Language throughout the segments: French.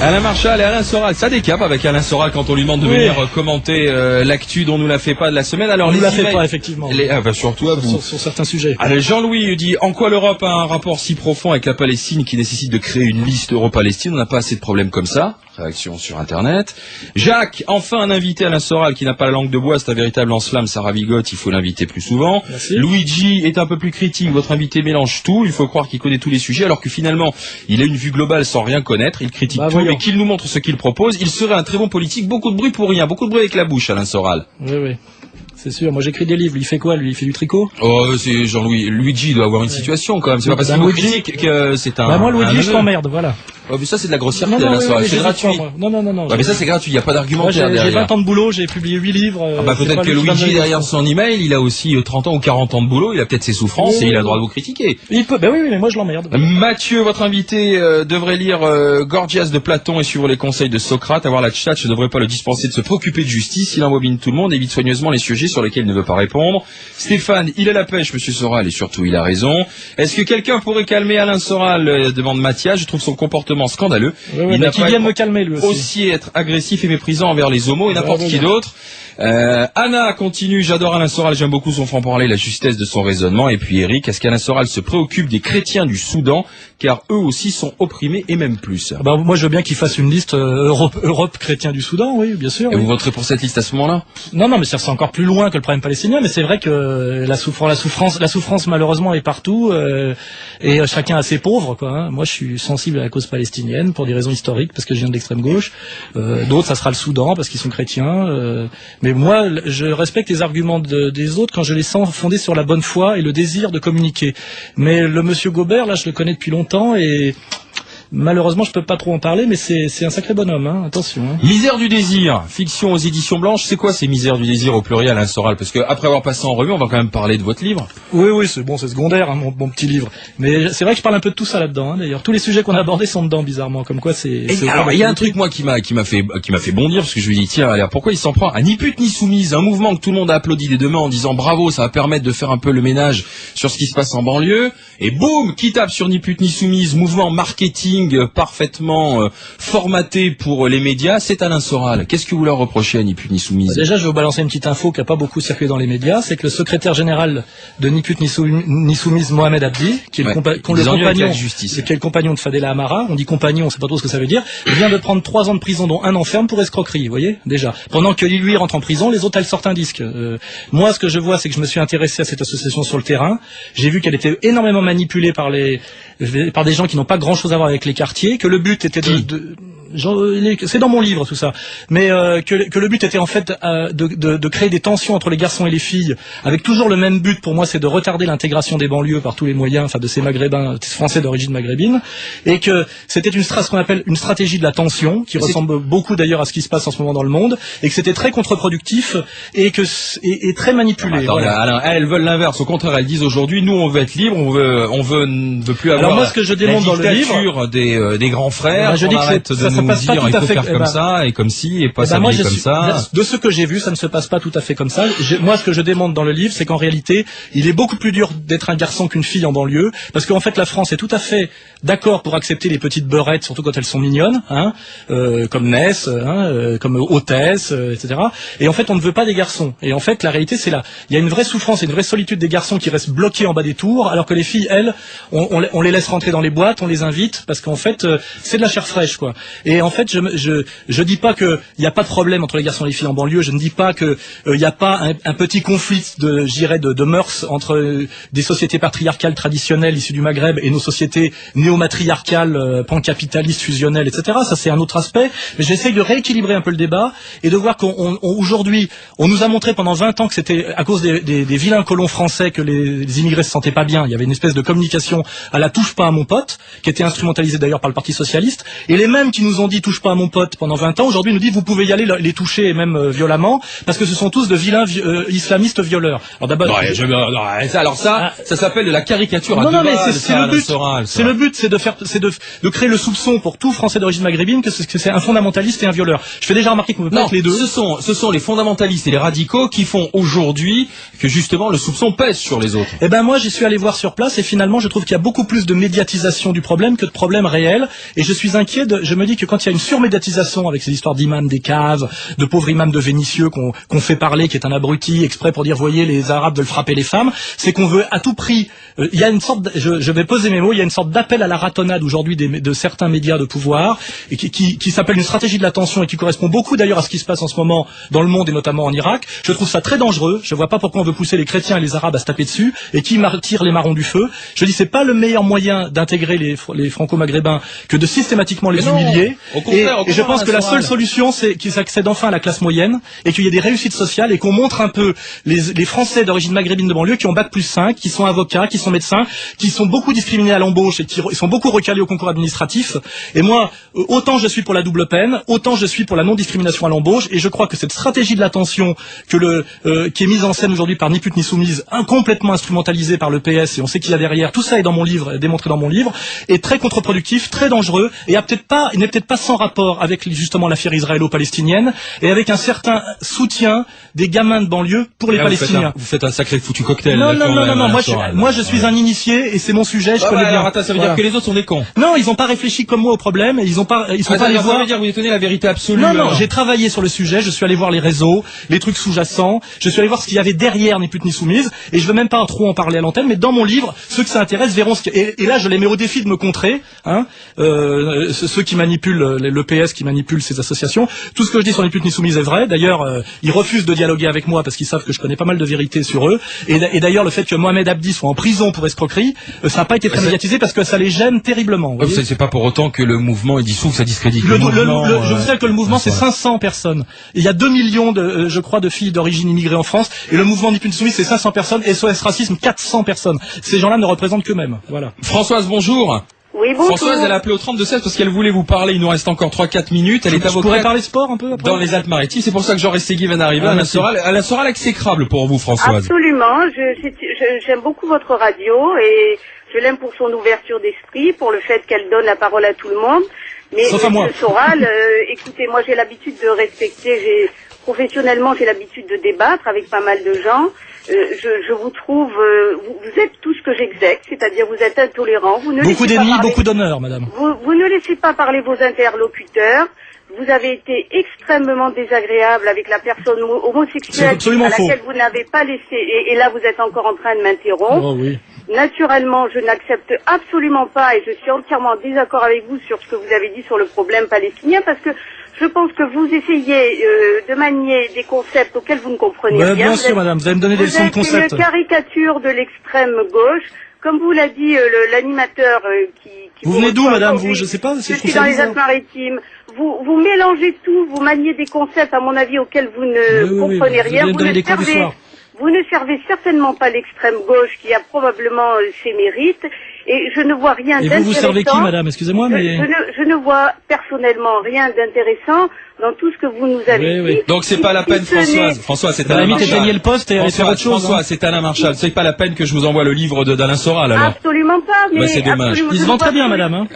Alain Marchal et Alain Soral, ça décape avec Alain Soral quand on lui demande de venir commenter l'actu dont nous la fait pas de la semaine. Alors on nous la fait pas effectivement. Surtout à vous. Sur certains sujets. Alors Jean-Louis dit en quoi l'Europe a un rapport si profond avec la Palestine qui nécessite de créer une liste Europe-Palestine. On n'a pas assez de problèmes comme ça. Réaction sur Internet. Jacques, enfin un invité Alain Soral qui n'a pas la langue de bois, c'est un véritable lance-flamme, ça ravigote, il faut l'inviter plus souvent. Merci. Luigi est un peu plus critique, votre invité mélange tout, il faut croire qu'il connaît tous les sujets alors que finalement il a une vue globale sans rien connaître, il critique tout, mais qu'il nous montre ce qu'il propose, il serait un très bon politique, beaucoup de bruit pour rien, beaucoup de bruit avec la bouche Alain Soral. Oui. C'est sûr, moi j'écris des livres, il fait quoi lui? Il fait du tricot? Oh, c'est Jean-Louis, Luigi doit avoir une situation quand même, c'est pas parce qu'il vous critique que c'est un... moi Luigi je t'emmerde, voilà. Oh, mais ça c'est de la grossièreté Alain Soral, c'est gratuit. Non. Ouais, mais ça c'est gratuit, il n'y a pas d'argumentaire derrière. J'ai 20 ans de boulot, j'ai publié 8 livres. Peut-être que Luigi derrière son email, il a aussi 30 ans ou 40 ans de boulot, il a peut-être ses souffrances et il a le droit de vous critiquer. Il peut, oui, mais moi je l'emmerde. Mathieu, votre invité devrait lire Gorgias de Platon et suivre les conseils de Socrate. Avoir la tchatche ne devrait pas le dispenser de se préoccuper de justice. Il embobine tout le monde, évite soigneusement les sujets sur lesquels il ne veut pas répondre. Stéphane, il a la pêche, monsieur Soral, et surtout il a raison. Est-ce que quelqu'un pourrait calmer Alain Soral demande Mathias. Je trouve son comportement scandaleux. Il n'a pas me calmer lui aussi être agressif et méprisant envers les homos et n'importe qui d'autre. Anna continue, j'adore Alain Soral, j'aime beaucoup son franc-parler, la justesse de son raisonnement. Et puis Eric, est-ce qu'Alain Soral se préoccupe des chrétiens du Soudan, car eux aussi sont opprimés et même plus? Moi je veux bien qu'il fasse une liste Europe chrétien du Soudan, oui, bien sûr. Et vous voterez pour cette liste à ce moment-là? Non, mais c'est encore plus loin que le problème palestinien, mais c'est vrai que la souffrance malheureusement est partout, et chacun a ses pauvres, quoi. Hein. Moi je suis sensible à la cause palestinienne pour des raisons historiques, parce que je viens de l'extrême gauche. D'autres ça sera le Soudan parce qu'ils sont chrétiens. Mais moi, je respecte les arguments des autres quand je les sens fondés sur la bonne foi et le désir de communiquer. Mais le monsieur Gobert, là, je le connais depuis longtemps et malheureusement, je peux pas trop en parler, mais c'est un sacré bonhomme, hein, attention. Hein. Misère du désir, fiction aux éditions Blanches, c'est quoi ces misères du désir au pluriel, Alain Soral? Parce que après avoir passé en revue, on va quand même parler de votre livre. Oui, c'est bon, c'est secondaire, hein, mon petit livre. Mais c'est vrai que je parle un peu de tout ça là-dedans. Hein, d'ailleurs, tous les sujets qu'on a abordés sont dedans, bizarrement. Comme quoi, c'est. Alors, il y a un truc moi qui m'a fait bondir parce que je me dis tiens, alors pourquoi il s'en prend à ni pute ni soumise, un mouvement que tout le monde a applaudi des deux mains en disant bravo, ça va permettre de faire un peu le ménage sur ce qui se passe en banlieue. Et boum, qui tape sur ni pute ni soumise, mouvement marketing parfaitement formaté pour les médias, c'est Alain Soral. Qu'est-ce que vous leur reprochez à Ni Pute Ni Soumise? Déjà, je vais vous balancer une petite info qui n'a pas beaucoup circulé dans les médias, c'est que le secrétaire général de Ni Pute Ni Soumise, Mohamed Abdi, qui est le compagnon de Fadela Amara, on dit compagnon, on sait pas trop ce que ça veut dire, vient de prendre 3 ans de prison, dont 1 an ferme pour escroquerie, vous voyez, déjà. Pendant que lui rentre en prison, les autres, elles sortent un disque. Moi, ce que je vois, c'est que je me suis intéressé à cette association sur le terrain. J'ai vu qu'elle était énormément manipulée par des gens qui n'ont pas grand-chose à voir avec les quartiers, que le but était c'est dans mon livre tout ça, mais que le but était en fait de créer des tensions entre les garçons et les filles, avec toujours le même but pour moi, c'est de retarder l'intégration des banlieues par tous les moyens, enfin de ces maghrébins français d'origine maghrébine, et que c'était ce qu'on appelle une stratégie de la tension, qui ressemble beaucoup d'ailleurs à ce qui se passe en ce moment dans le monde, et que c'était très contre-productif et très manipulé. Attends, voilà. Alain, elles veulent l'inverse, au contraire elles disent aujourd'hui nous on veut être libre, on veut plus avoir. Alors moi ce que je démontre dans le livre des grands frères, je dis que ça se passe pas tout à fait comme ça et comme si et pas s'habiller comme ça. De ce que j'ai vu, ça ne se passe pas tout à fait comme ça. Moi, ce que je démontre dans le livre, c'est qu'en réalité, il est beaucoup plus dur d'être un garçon qu'une fille en banlieue, parce qu'en fait, la France est tout à fait d'accord pour accepter les petites beurettes, surtout quand elles sont mignonnes, comme Ness, comme Hôtesse, etc. Et en fait, on ne veut pas des garçons. Et en fait, la réalité, c'est là. Il y a une vraie souffrance et une vraie solitude des garçons qui restent bloqués en bas des tours, alors que les filles, elles, on les laisse rentrer dans les boîtes, on les invite, parce qu'en fait, c'est de la chair fraîche, quoi. Et en fait, je dis pas que il n'y a pas de problème entre les garçons et les filles en banlieue. Je ne dis pas que il n'y a pas un petit conflit de mœurs entre des sociétés patriarcales traditionnelles issues du Maghreb et nos sociétés néo-matriarcales, pancapitalistes, fusionnelles, etc. Ça, c'est un autre aspect. Mais j'essaye de rééquilibrer un peu le débat et de voir qu'aujourd'hui, on nous a montré pendant 20 ans que c'était à cause des vilains colons français que les immigrés se sentaient pas bien. Il y avait une espèce de communication à la touche pas à mon pote, qui était instrumentalisée d'ailleurs par le Parti socialiste. Et les mêmes qui nous ont dit touche pas à mon pote pendant 20 ans, aujourd'hui nous disent vous pouvez y aller, les toucher et même violemment, parce que ce sont tous de vilains islamistes violeurs. Alors d'abord, ça s'appelle de la caricature. Non, mais c'est le but. C'est le but, c'est de créer le soupçon pour tout Français d'origine maghrébine que c'est un fondamentaliste et un violeur. Je fais déjà remarquer qu'on peut pas être les deux. Ce sont les fondamentalistes et les radicaux qui font aujourd'hui que justement le soupçon pèse sur les autres. Eh ben moi j'y suis allé voir sur place et finalement je trouve qu'il y a beaucoup plus de médiatisation du problème que de problèmes réels et je suis inquiet je me dis que quand il y a une surmédiatisation avec ces histoires d'imams des caves, de pauvres imams de Vénissieux qu'on fait parler, qui est un abruti exprès pour dire voyez les Arabes veulent frapper les femmes, c'est qu'on veut à tout prix. Il y a une sorte, je vais poser mes mots, il y a une sorte d'appel à la ratonnade aujourd'hui de certains médias de pouvoir et qui s'appelle une stratégie de l'attention et qui correspond beaucoup d'ailleurs à ce qui se passe en ce moment dans le monde et notamment en Irak. Je trouve ça très dangereux. Je vois pas pourquoi on veut pousser les chrétiens et les Arabes à se taper dessus et qui tire les marrons du feu. Je dis c'est pas le meilleur moyen d'intégrer les franco-maghrébins que de systématiquement les humilier. Et je pense que la seule solution c'est qu'ils accèdent enfin à la classe moyenne et qu'il y ait des réussites sociales et qu'on montre un peu les Français d'origine maghrébine de banlieue qui ont bac+5, qui sont avocats, qui sont médecins, qui sont beaucoup discriminés à l'embauche et qui sont beaucoup recalés au concours administratif. Et moi, autant je suis pour la double peine, autant je suis pour la non-discrimination à l'embauche. Et je crois que cette stratégie de l'attention qui est mise en scène aujourd'hui par Ni Pute Ni Soumise, complètement instrumentalisée par le PS, et on sait qu'il y a derrière, tout ça est dans mon livre, démontré dans mon livre, est très contre-productif, très dangereux, et n'est peut-être pas sans rapport avec justement l'affaire israélo-palestinienne, et avec un certain soutien des gamins de banlieue pour les Palestiniens. Vous faites un sacré foutu cocktail. Non, moi je suis un initié, et c'est mon sujet, je connais bien. Alors, attends, ça veut dire que les autres sont des cons. Non, ils n'ont pas réfléchi comme moi au problème, et ils sont pas allés voir. Ça veut dire que vous détenez la vérité absolue. Non, j'ai travaillé sur le sujet, je suis allé voir les réseaux, les trucs sous-jacents, je suis allé voir ce qu'il y avait derrière Ni Pute Ni Soumise, et je veux même pas trop en parler à l'antenne, mais dans mon livre, ceux que ça intéresse verront et là je les mets au défi de me contrer, ceux qui manipulent, le PS qui manipulent ces associations. Tout ce que je dis sur Ni Pute Ni Soumise est vrai, d'ailleurs, ils refusent de dialoguer avec moi parce qu'ils savent que je connais pas mal de vérités sur eux, et d'ailleurs le fait que Mohamed Abdi soit en prison pour escroquerie, ça n'a pas été très médiatisé parce que ça les gêne terriblement. C'est pas pour autant que le mouvement est dissous, que ça discrédite le mouvement. Je vous sais que le mouvement c'est 500 personnes. Il y a 2 millions je crois, de filles d'origine immigrée en France, et le mouvement Ni Pute Ni Soumise c'est 500 personnes, SOS Racisme 400 personnes. Ces gens-là ne représentent qu'eux-mêmes. Voilà. Françoise, bonjour. Oui, bonjour. Françoise, elle a appelé au 32-16 parce qu'elle voulait vous parler. Il nous reste encore 3-4 minutes. Elle est avocate. Je pourrais parler sport un peu après dans les Alpes-Maritimes. C'est pour ça que Jean Restegui vient d'arriver. Alain Soral exécrable pour vous, Françoise. Absolument. J'aime beaucoup votre radio et je l'aime pour son ouverture d'esprit, pour le fait qu'elle donne la parole à tout le monde. Mais sauf à moi. Soral, écoutez, moi j'ai l'habitude de respecter, professionnellement j'ai l'habitude de débattre avec pas mal de gens. Je vous trouve, vous êtes tout ce que j'exècre, c'est-à-dire vous êtes intolérant. Vous ne beaucoup d'ennemis, beaucoup d'honneur, madame. Vous ne laissez pas parler vos interlocuteurs. Vous avez été extrêmement désagréable avec la personne homosexuelle à laquelle vous n'avez pas laissé, et là vous êtes encore en train de m'interrompre. Oh, oui. Naturellement, je n'accepte absolument pas, et je suis entièrement en désaccord avec vous sur ce que vous avez dit sur le problème palestinien, parce que je pense que vous essayez de manier des concepts auxquels vous ne comprenez rien. Bien sûr, madame, vous allez me donner des leçons de concepts. Vous êtes une caricature de l'extrême gauche, comme vous l'a dit l'animateur qui vous venez d'où, madame, vous? Je sais pas. Je suis dans les Alpes-Maritimes. Vous mélangez tout, vous maniez des concepts, à mon avis, auxquels vous ne comprenez rien. Vous ne servez certainement pas l'extrême gauche qui a probablement ses mérites, et je ne vois rien d'intéressant. Et vous servez qui, madame? Excusez-moi, mais... Je ne vois personnellement rien d'intéressant dans tout ce que vous nous avez dit. Donc c'est pas la peine, Françoise, c'est Alain Marchal. Éteignez le poste et allez faire autre chose. François, c'est Alain Marchal. C'est pas la peine que je vous envoie le livre d'Alain Soral, alors. Absolument pas, mais c'est dommage. Il se vend très bien, madame, hein.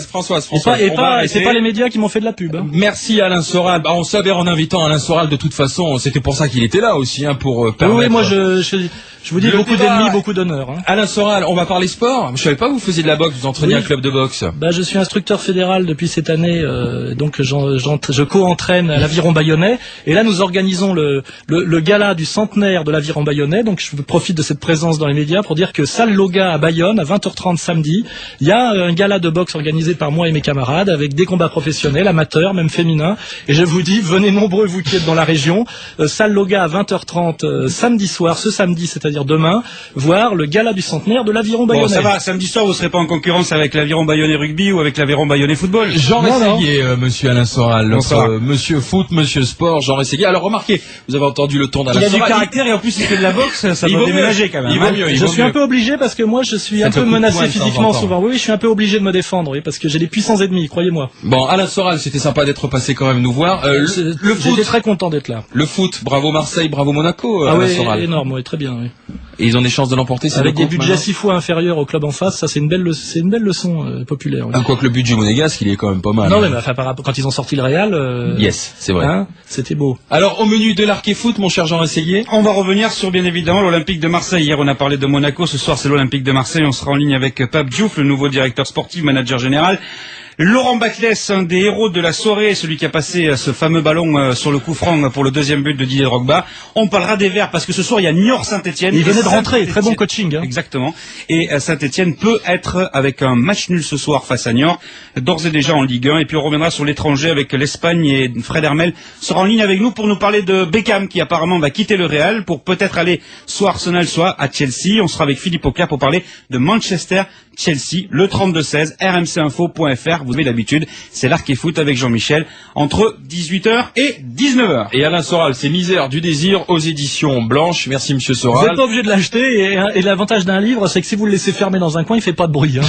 Françoise. Et c'est pas les médias qui m'ont fait de la pub, hein. Merci, Alain Soral. On savait en invitant Alain Soral, de toute façon, c'était pour ça qu'il était là aussi, hein, pour permettre... Oui, moi je vous dis beaucoup d'ennemis, beaucoup d'honneur, hein. Alain Soral, on va parler sport. Je savais pas que vous faisiez de la boxe, vous entraîniez un club de boxe. Je suis instructeur fédéral depuis cette année, donc je co-entraîne à l'Aviron Bayonnais, et là nous organisons le gala du centenaire de l'Aviron Bayonnais. Donc je profite de cette présence dans les médias pour dire que salle Loga à Bayonne à 20h30 samedi, il y a un gala de boxe organisé par moi et mes camarades avec des combats professionnels, amateurs, même féminins, et je vous dis, venez nombreux vous qui êtes dans la région, salle Loga à 20h30 samedi soir, ce samedi, c'est-à-dire demain, voir le gala du centenaire de l'Aviron Bayonnais. Bon, ça va, samedi soir vous serez pas en concurrence avec l'Aviron Bayonnais rugby ou avec l'Aviron Bayonnais football? Jean Restegui, monsieur Alain Soral, monsieur foot, monsieur sport, Jean Restegui. Alors remarquez, vous avez entendu le ton d'Alain Soral. Il a du caractère et en plus il fait de la boxe, ça doit déménager quand même. Il vaut mieux. Je suis un peu obligé parce que moi je suis un peu menacé physiquement souvent. Oui, je suis un peu obligé de me défendre, oui, parce que j'ai des puissants ennemis, croyez-moi. Bon, Alain Soral, c'était sympa d'être passé quand même nous voir. Le foot. J'étais très content d'être là. Le foot, bravo Marseille, bravo Monaco, Alain Soral. Énorme, oui, très bien, oui. Et ils ont des chances de l'emporter, avec des budgets 6 fois inférieurs au club en face, ça c'est une belle leçon populaire. Oui. Quoique le budget monégasque, il est quand même pas mal. Non, mais quand ils ont sorti le Real, yes, c'est vrai. Hein, c'était beau. Alors au menu de l'Arc et Foot, mon cher Jean Restegui, on va revenir sur bien évidemment l'Olympique de Marseille. Hier on a parlé de Monaco, ce soir c'est l'Olympique de Marseille. On sera en ligne avec Pape Diouf, le nouveau directeur sportif, manager général. Laurent Baclès, un des héros de la soirée, celui qui a passé ce fameux ballon sur le coup franc pour le deuxième but de Didier Drogba. On parlera des Verts parce que ce soir il y a Niort Saint-Etienne. Il venait de rentrer, très bon coaching. Hein. Exactement. Et Saint-Etienne peut être avec un match nul ce soir face à Niort, d'ores et déjà en Ligue 1. Et puis on reviendra sur l'étranger avec l'Espagne et Fred Hermel sera en ligne avec nous pour nous parler de Beckham qui apparemment va quitter le Real pour peut-être aller soit à Arsenal soit à Chelsea. On sera avec Philippe Auclair pour parler de Manchester-Chelsea, le 32-16, rmcinfo.fr. Vous avez l'habitude, c'est l'Arc et Foot avec Jean-Michel entre 18h et 19h. Et Alain Soral, c'est Misère du désir aux éditions Blanches. Merci monsieur Soral. Vous n'êtes pas obligé de l'acheter et l'avantage d'un livre, c'est que si vous le laissez fermer dans un coin, il fait pas de bruit. Hein.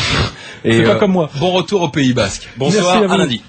Et c'est pas comme moi. Bon retour au Pays Basque. Bonsoir, à lundi.